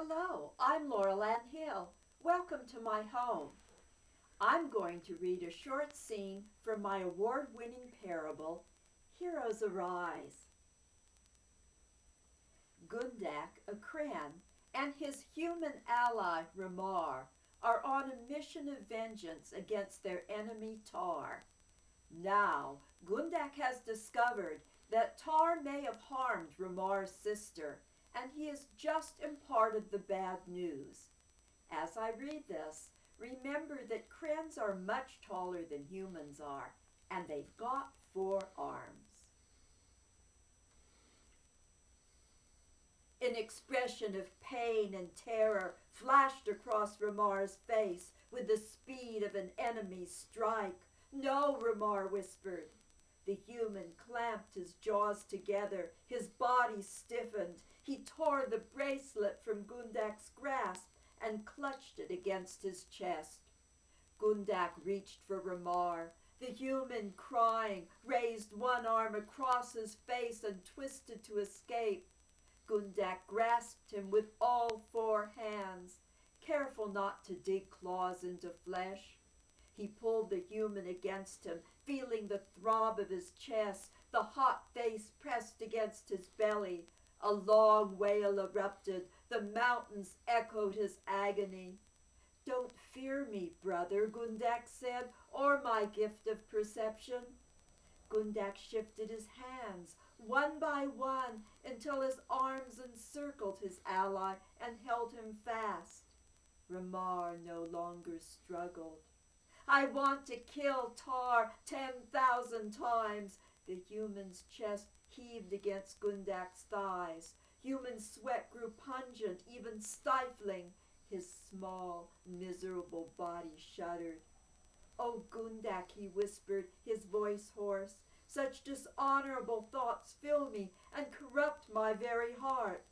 Hello, I'm Laurel Anne Hill. Welcome to my home. I'm going to read a short scene from my award-winning parable, Heroes Arise. Gundak, a Cran, and his human ally, Ramar, are on a mission of vengeance against their enemy Tar. Now, Gundak has discovered that Tar may have harmed Ramar's sister, and he has just imparted the bad news. As I read this, remember that Crans are much taller than humans are, and they've got 4 arms. An expression of pain and terror flashed across Ramar's face with the speed of an enemy's strike. "No," Ramar whispered. The human clamped his jaws together. His body stiffened. He tore the bracelet from Gundak's grasp and clutched it against his chest. Gundak reached for Ramar. The human, crying, raised one arm across his face and twisted to escape. Gundak grasped him with all 4 hands, careful not to dig claws into flesh. He pulled the human against him, feeling the throb of his chest, the hot face pressed against his belly. A long wail erupted. The mountains echoed his agony. "Don't fear me, brother," Gundak said, "or my gift of perception." Gundak shifted his hands, one by one, until his arms encircled his ally and held him fast. Ramar no longer struggled. "I want to kill Tar 10,000 times." The human's chest heaved against Gundak's thighs. Human sweat grew pungent, even stifling. His small, miserable body shuddered. "Oh, Gundak," he whispered, his voice hoarse, "such dishonorable thoughts fill me and corrupt my very heart."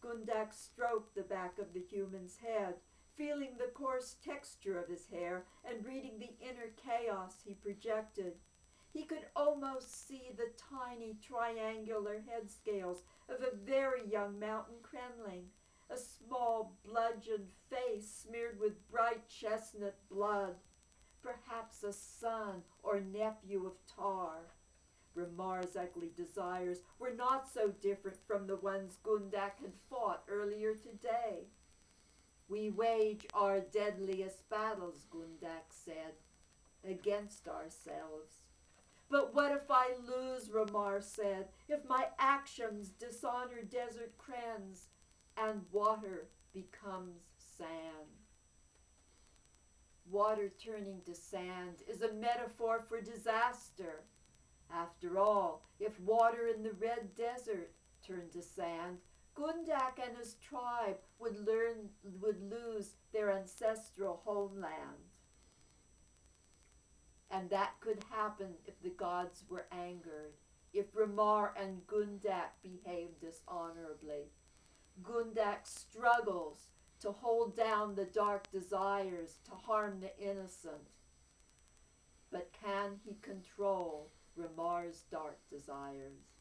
Gundak stroked the back of the human's head, feeling the coarse texture of his hair and reading the inner chaos he projected. He could almost see the tiny triangular head scales of a very young mountain crenling, a small bludgeoned face smeared with bright chestnut blood, perhaps a son or nephew of Tar. Ramar's ugly desires were not so different from the ones Gundak had fought earlier today. "We wage our deadliest battles," Gundak said, "against ourselves." "But what if I lose," Ramar said, "if my actions dishonor desert Crans and water becomes sand?" Water turning to sand is a metaphor for disaster. After all, if water in the Red Desert turned to sand, Gundak and his tribe would lose their ancestral homeland. And that could happen if the gods were angered, if Ramar and Gundak behaved dishonorably. Gundak struggles to hold down the dark desires to harm the innocent. But can he control Ramar's dark desires?